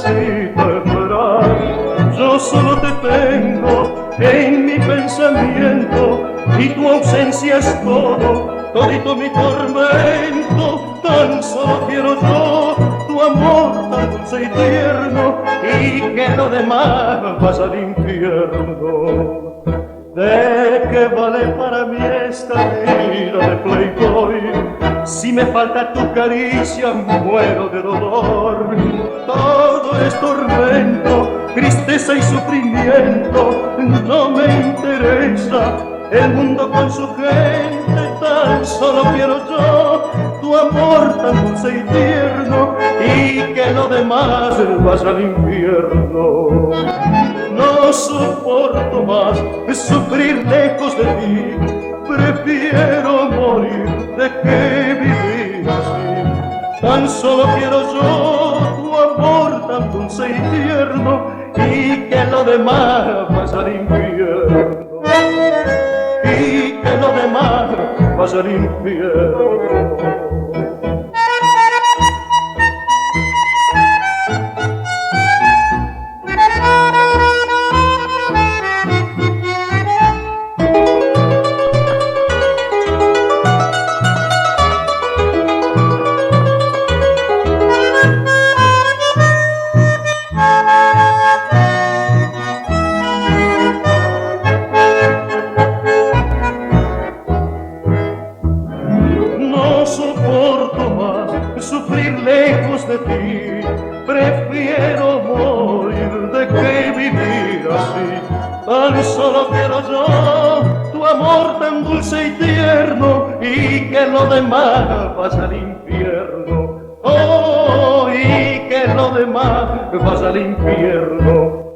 así temblar. Yo solo te tengo en mi pensamiento y tu ausencia es todo, todito mi tormento. Tan solo quiero yo tu amor tan dulce y tierno, y que lo demás vaya al infierno. ¿De qué vale para mí esta vida de playboy? Si me falta tu caricia muero de dolor. Todo es tormento, tristeza y sufrimiento. No me interesa el mundo con su gente, tan solo quiero yo tu amor tan dulce y tierno, y que lo demás vaya al infierno. No soporto más sufrir lejos de ti, prefiero morir de que vivir así. Tan solo quiero yo tu amor tan dulce y tierno, y que lo demás vaya al infierno. Y que lo demás vaya al infierno. No soporto más sufrir lejos de ti, prefiero morir de que vivir así. Tan solo quiero yo tu amor tan dulce y tierno, y que lo demás vaya al infierno. Oh, y que lo demás vaya al infierno.